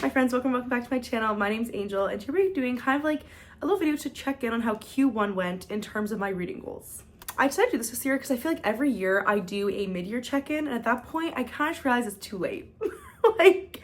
Hi friends, welcome back to my channel. My name's Angel, and today we're doing kind of like a little video to check in on how Q1 went in terms of my reading goals. I decided to do this year because I feel like every year I do a mid-year check-in, and at that point I kind of just realize it's too late. Like,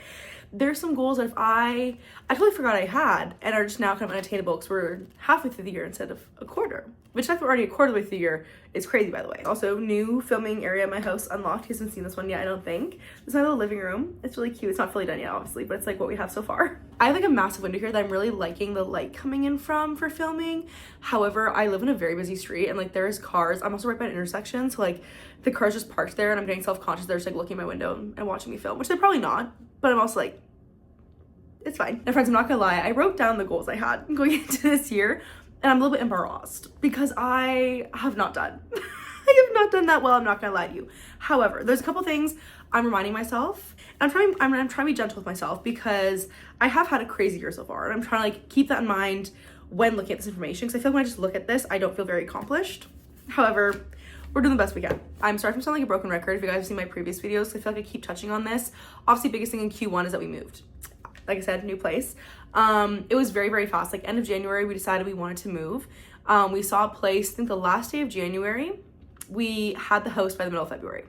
there's some goals that I totally forgot I had and are just now kind of unattainable because we're halfway through the year instead of a quarter. Which, the fact we're already a quarter way through the year is crazy, by the way. Also, new filming area in my house unlocked. He hasn't seen this one yet, I don't think. This is my little living room. It's really cute. It's not fully done yet, obviously, but it's like what we have so far. I have like a massive window here that I'm really liking the light coming in from for filming. However, I live in a very busy street and like there's cars. I'm also right by an intersection, so like the cars just parked there and I'm getting self-conscious. They're just like looking at my window and watching me film, which they're probably not, but I'm also like, it's fine. Now friends, I'm not gonna lie, I wrote down the goals I had going into this year and I'm a little bit embarrassed because I have not done. I have not done that well, I'm not gonna lie to you. However, there's a couple things I'm reminding myself, and I'm trying to be gentle with myself because I have had a crazy year so far, and I'm trying to like keep that in mind when looking at this information, because I feel like when I just look at this, I don't feel very accomplished. However, we're doing the best we can. I'm sorry if I'm sounding like a broken record. If you guys have seen my previous videos, I feel like I keep touching on this. Obviously, biggest thing in Q1 is that we moved. Like I said, new place. It was very, very fast. Like end of January, we decided we wanted to move. We saw a place, I think the last day of January, we had the house by the middle of February,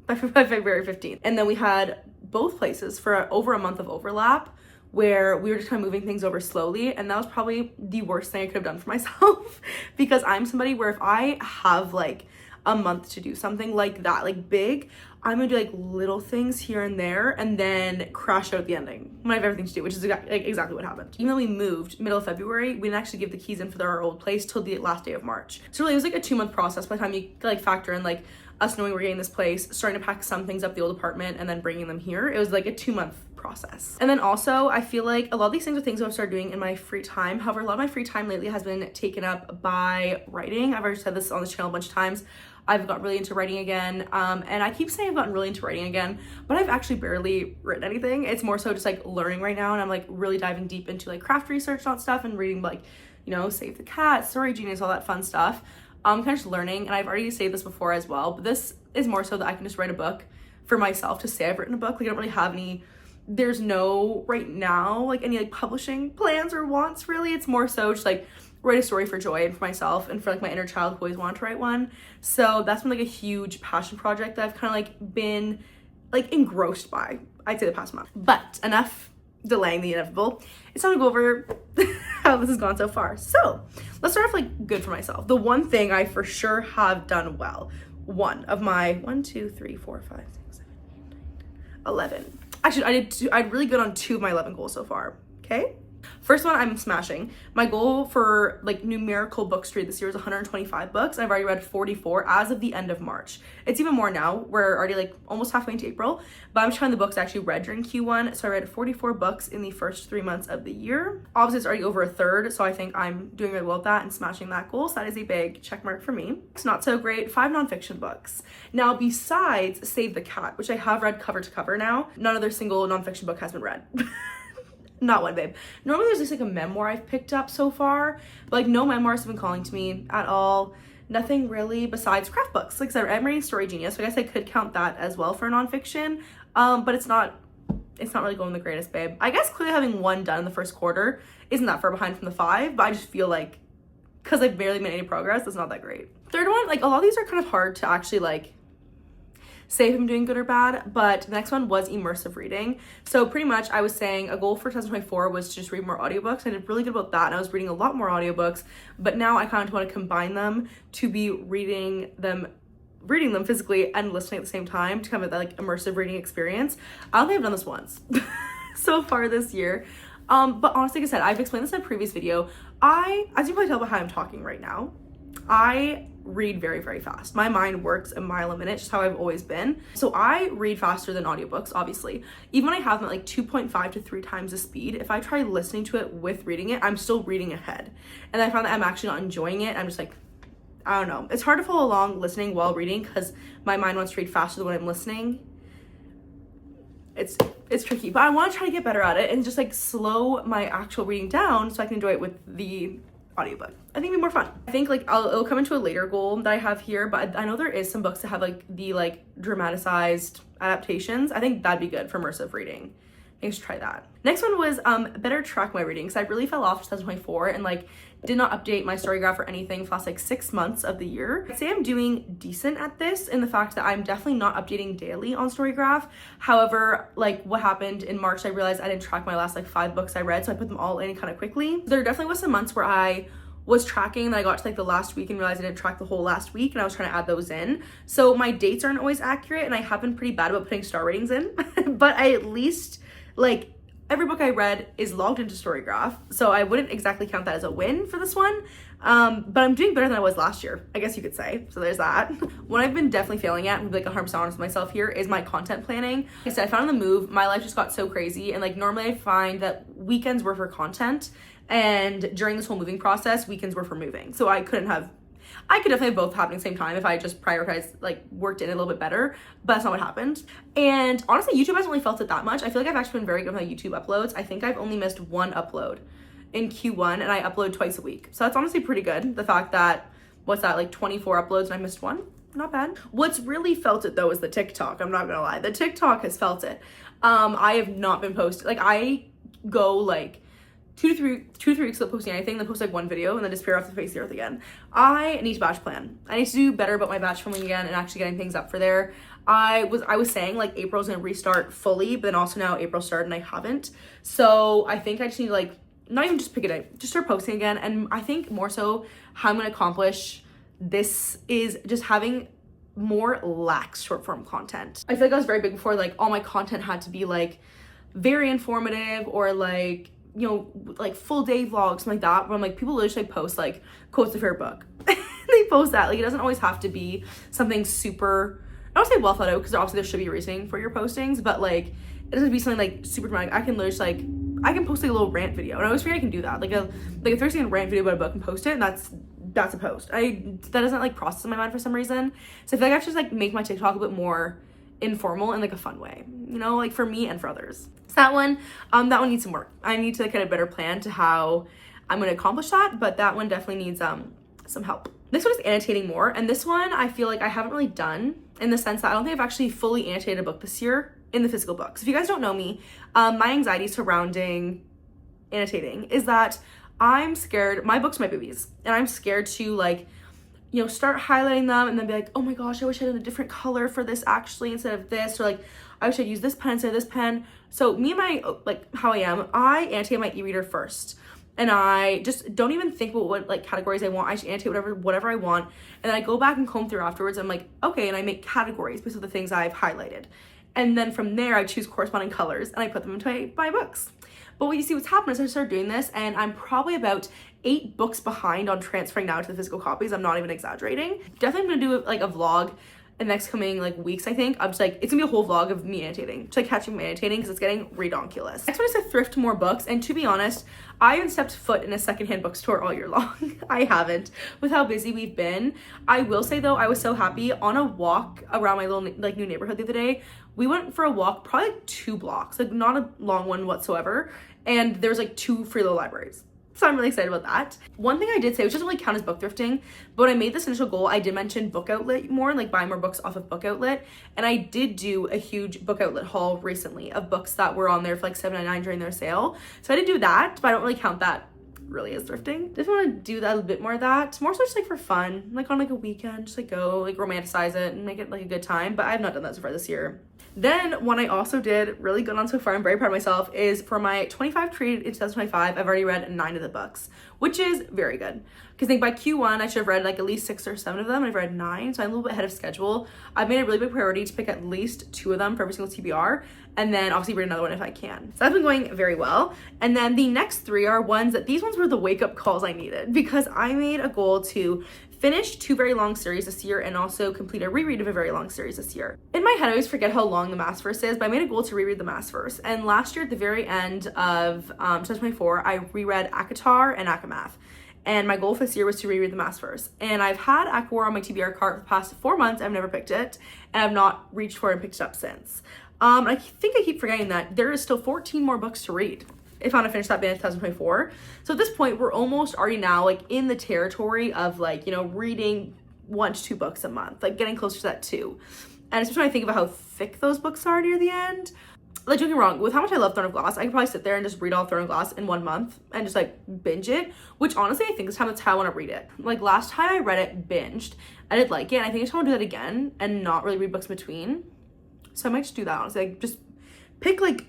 by February 15th. And then we had both places for over a month of overlap where we were just kind of moving things over slowly. And that was probably the worst thing I could have done for myself because I'm somebody where if I have like a month to do something like that, like big, I'm gonna do like little things here and there and then crash out at the ending when I have everything to do, which is exactly what happened. Even though we moved middle of February, we didn't actually give the keys in for our old place till the last day of March. So really it was like a 2-month process by the time you like factor in like us knowing we're getting this place, starting to pack some things up the old apartment and then bringing them here. It was like a 2-month process. And then also I feel like a lot of these things are things I've started doing in my free time. However, a lot of my free time lately has been taken up by writing. I've already said this on this channel a bunch of times. I've got really into writing again, and I keep saying I've gotten really into writing again, but I've actually barely written anything. It's more so just like learning right now, and I'm like really diving deep into like craft research on stuff and reading like, you know, Save the Cat, Story Genius, all that fun stuff. I'm kind of just learning, and I've already said this before as well, but this is more so that I can just write a book for myself to say I've written a book. Like I don't really have any, there's no right now like any like publishing plans or wants really. It's more so just like write a story for joy and for myself and for like my inner child who always wanted to write one. So that's been like a huge passion project that I've kind of like been like engrossed by, I'd say, the past month. But enough delaying the inevitable. It's time to go over how this has gone so far. So let's start off like good for myself. The one thing I for sure have done well, one of my 11. Actually, I did really good on 2 of my 11 goals so far. Okay. First one, I'm smashing. My goal for like numerical books to read this year is 125 books. I've already read 44 as of the end of March. It's even more now. We're already like almost halfway into April, but I'm trying the books I actually read during Q1. So I read 44 books in the first 3 months of the year. Obviously, it's already over a third, so I think I'm doing really well with that and smashing that goal. So that is a big check mark for me. It's not so great. 5 nonfiction books. Now, besides Save the Cat, which I have read cover to cover now, none other single nonfiction book has been read. Not one, babe. Normally there's just like a memoir I've picked up so far, but like no memoirs have been calling to me at all. Nothing really besides craft books. Like I said, I'm reading Story Genius, so I guess I could count that as well for nonfiction. But it's not really going the greatest, babe. I guess clearly having 1 done in the first quarter isn't that far behind from the 5, but I just feel like because I've barely made any progress, it's not that great. Third one, like a lot of these are kind of hard to actually like say if I'm doing good or bad, but the next one was immersive reading. So pretty much I was saying a goal for 2024 was to just read more audiobooks. I did really good about that, and I was reading a lot more audiobooks, but now I kind of want to combine them to be reading them physically and listening at the same time to kind of that like immersive reading experience. I don't think I've done this once so far this year. But honestly, like I said, I've explained this in a previous video. As you can probably tell by how I'm talking right now, I read very, very fast. My mind works a mile a minute, just how I've always been. So I read faster than audiobooks, obviously. Even when I have them at like 2.5 to 3 times the speed, if I try listening to it with reading it, I'm still reading ahead. And I found that I'm actually not enjoying it. I'm just like, I don't know. It's hard to follow along listening while reading because my mind wants to read faster than when I'm listening. It's tricky, but I want to try to get better at it and just like slow my actual reading down so I can enjoy it with the audiobook. I think it'd be more fun. I think like it'll come into a later goal that I have here, but I know there is some books that have like the like dramatized adaptations. I think that'd be good for immersive reading I should try that. Next one was better track my reading, because I really fell off 2024 and like did not update my story graph or anything for the last like 6 months of the year. I'd say I'm doing decent at this in the fact that I'm definitely not updating daily on story graph. However, like what happened in March, I realized I didn't track my last like 5 books I read, so I put them all in kind of quickly. There definitely was some months where I was tracking and I got to like the last week and realized I didn't track the whole last week, and I was trying to add those in. So my dates aren't always accurate, and I have been pretty bad about putting star ratings in, but I at least like every book I read is logged into Storygraph, so I wouldn't exactly count that as a win for this one, but I'm doing better than I was last year, I guess you could say, so there's that. What I've been definitely failing at, and like 100% honest with myself here, is my content planning. Like I said, I found on the move, my life just got so crazy, and like normally I find that weekends were for content, and during this whole moving process, weekends were for moving, so I could definitely have both happening at the same time if I just prioritized, like worked in it a little bit better, but that's not what happened. And honestly, YouTube hasn't really felt it that much. I feel like I've actually been very good with my YouTube uploads. I think I've only missed 1 upload in Q1, and I upload twice a week. So that's honestly pretty good. The fact that, what's that, like 24 uploads and I missed 1? Not bad. What's really felt it though is the TikTok. I'm not gonna lie. The TikTok has felt it. I have not been posting. Like I go like 2 to 3 weeks without posting anything, then post like 1 video and then disappear off the face of the earth again. I need to batch plan. I need to do better about my batch filming again and actually getting things up for there. I was saying like April's gonna restart fully, but then also now April started and I haven't. So I think I just need to like, not even just pick it up, just start posting again. And I think more so how I'm gonna accomplish this is just having more lax short form content. I feel like I was very big before, like all my content had to be like very informative or like, you know, like full day vlogs, something like that, where I'm like, people literally post like quotes of her book. They post that. Like it doesn't always have to be something super, I don't say well thought out, because obviously there should be a reasoning for your postings, but like it doesn't have to be something like super dramatic. I can literally just like, I can post like a little rant video, and I always figure I can do that, like a 30-second rant video about a book and post it, and that's a post. That doesn't like process in my mind for some reason. So I feel like I have to just like make my TikTok a bit more informal in like a fun way, you know, like for me and for others. So that one needs some work. I need to like, get a better plan to how I'm going to accomplish that, but that one definitely needs some help. This one is annotating more, and this one I feel like I haven't really done, in the sense that I don't think I've actually fully annotated a book this year in the physical books. If you guys don't know me, my anxiety surrounding annotating is that I'm scared, my books are my babies, and I'm scared to like, you know, start highlighting them and then be like, oh my gosh, I wish I had a different color for this actually instead of this, or like I wish I'd use this pen instead of this pen. So me and my, like how I am, I annotate my e-reader first, and I just don't even think about what like categories I want. I just annotate whatever I want, and then I go back and comb through afterwards. I'm like, okay, and I make categories based on the things I've highlighted, and then from there I choose corresponding colors and I put them into my books. But what you see, what's happened is I started doing this, and I'm probably about 8 books behind on transferring now to the physical copies. I'm not even exaggerating. Definitely gonna do like a vlog in the next coming like weeks, I think. I'm just like, it's gonna be a whole vlog of me annotating, just like catching me annotating, because it's getting redonkulous. Next one is to thrift more books, and to be honest, I haven't stepped foot in a secondhand bookstore all year long. I haven't, with how busy we've been. I will say though, I was so happy on a walk around my little like new neighborhood the other day. We went for a walk, probably like 2 blocks, like not a long one whatsoever, and there was like 2 free little libraries. So I'm really excited about that. One thing I did say, which doesn't really count as book thrifting, but when I made this initial goal, I did mention Book Outlet more, like buy more books off of Book Outlet. And I did do a huge Book Outlet haul recently of books that were on there for like $7.99 during their sale. So I did do that, but I don't really count that really as thrifting. Just want to do that a bit more of that. More so just like for fun, like on like a weekend, just like go like romanticize it and make it like a good time. But I have not done that so far this year. Then one I also did really good on so far, I'm very proud of myself, is for my 25 created in 2025, I've already read 9 of the books, which is very good. Because I think by Q1, I should have read like at least 6 or 7 of them, and I've read 9, so I'm a little bit ahead of schedule. I've made a really big priority to pick at least 2 of them for every single TBR, and then obviously read another one if I can. So that's been going very well. And then the next 3 are ones that, these ones were the wake-up calls I needed, because I made a goal to finish 2 very long series this year and also complete a reread of a very long series this year. In my head, I always forget how long the Massverse is, but I made a goal to reread the Massverse. And last year at the very end of 2024, I reread ACOTAR and ACOMAF. And my goal for this year was to reread the Massverse. And I've had ACOWAR on my TBR cart for the past 4 months. I've never picked it, and I've not reached for it and picked it up since. I think I keep forgetting that there is still 14 more books to read if I want to finish that by 2024. So at this point, we're almost already now like in the territory of like, you know, reading 1 to 2 books a month, like getting closer to that 2. And especially when I think about how thick those books are near the end, like, don't get me wrong, with how much I love Throne of Glass, I could probably sit there and just read all Throne of Glass in 1 month and just like binge it, which honestly I think this time that's how I want to read it. Like last time I read it binged, I did like it, and I think I just want to do that again and not really read books in between. So I might just do that, honestly. Like just pick like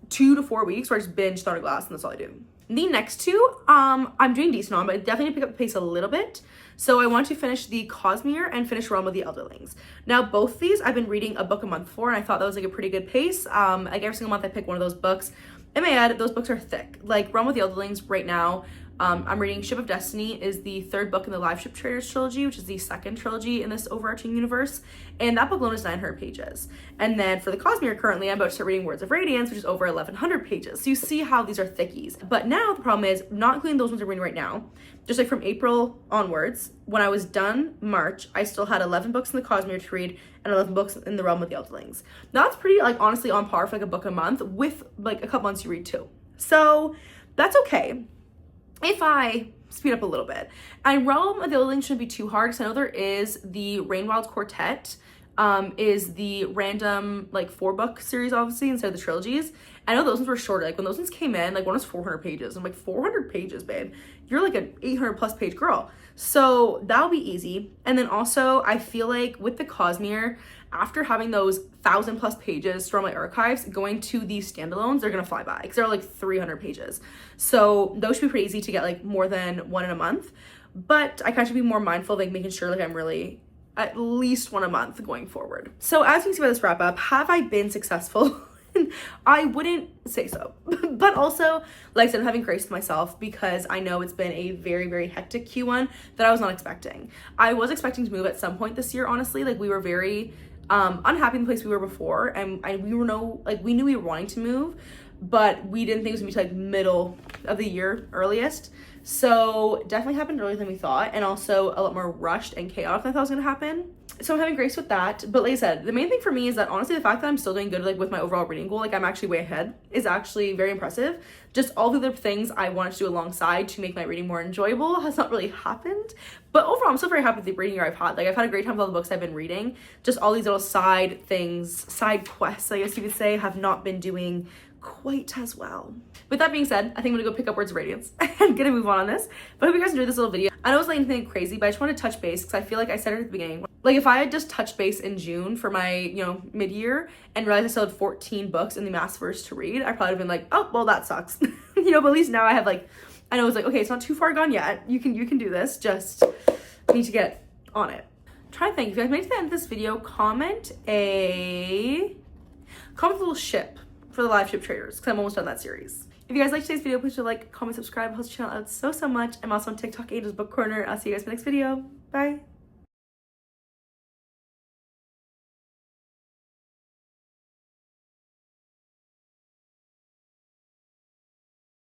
2 to 4 weeks where I just binge Throne of Glass and that's all I do. The next two, I'm doing decent on, but I definitely need to pick up the pace a little bit. So I want to finish the Cosmere and finish Realm of the Elderlings. Now, both these I've been reading a book a month for, and I thought that was like a pretty good pace. Like every single month I pick one of those books. In my head, those books are thick. Like Realm of the Elderlings right now, I'm reading Ship of Destiny is the 3rd book in the Live Ship Traders trilogy, which is the 2nd trilogy in this overarching universe. And that book alone is 900 pages. And then for the Cosmere currently, I'm about to start reading Words of Radiance, which is over 1100 pages. So you see how these are thickies. But now the problem is, not including those ones I'm reading right now, just like from April onwards, when I was done March, I still had 11 books in the Cosmere to read and 11 books in the Realm of the Elderlings. Now that's pretty, like, honestly on par for like a book a month with like a couple months you read too. So that's okay if I speed up a little bit. And Realm of the Elderlings shouldn't be too hard because I know there is the Rainwild's Quartet, is the random like 4-book series obviously instead of the trilogies. I know those ones were shorter. Like when those ones came in, like one was 400 pages. I'm like, 400 pages, babe. You're like an 800 plus page girl. So that'll be easy. And then also I feel like with the Cosmere, after having those 1,000 plus pages from my archives, going to these standalones, they're gonna fly by because they're like 300 pages. So those should be pretty easy to get like more than one in a month. But I kind of should be more mindful of like making sure like I'm really at least one a month going forward. So as you can see by this wrap up, have I been successful? I wouldn't say so. But also, like I said, I'm having grace with myself because I know it's been a very, very hectic Q1 that I was not expecting. I was expecting to move at some point this year, honestly. Like we were very unhappy in the place we were before, and we knew we were wanting to move, but we didn't think it was gonna be like middle of the year earliest. So definitely happened earlier than we thought, and also a lot more rushed and chaotic than I thought was gonna happen. So I'm having grace with that. But like I said, the main thing for me is that honestly the fact that I'm still doing good like with my overall reading goal, like I'm actually way ahead, is actually very impressive. Just all the other things I wanted to do alongside to make my reading more enjoyable has not really happened. But overall, I'm still very happy with the reading year I've had. Like I've had a great time with all the books I've been reading. Just all these little side things, side quests, I guess you could say, have not been doing quite as well. With that being said, I think I'm gonna go pick up Words of Radiance and gonna move on this. But I hope you guys enjoyed this little video. I know it's like anything crazy, but I just want to touch base because I feel like I said it at the beginning. Like if I had just touched base in June for my, you know, mid-year and realized I still had 14 books in the Massverse to read, I probably would have been like, oh, well, that sucks. You know, but at least now I have like, I know it's like, okay, it's not too far gone yet. You can do this. Just need to get on it. Try to think. If you guys made it to the end of this video, comment a little ship for the Live Ship Traders because I'm almost done that series. If you guys liked today's video, please do like, comment, subscribe, helps the channel out so much. I'm also on TikTok, Angel's Book Corner. I'll see you guys in the next video. Bye.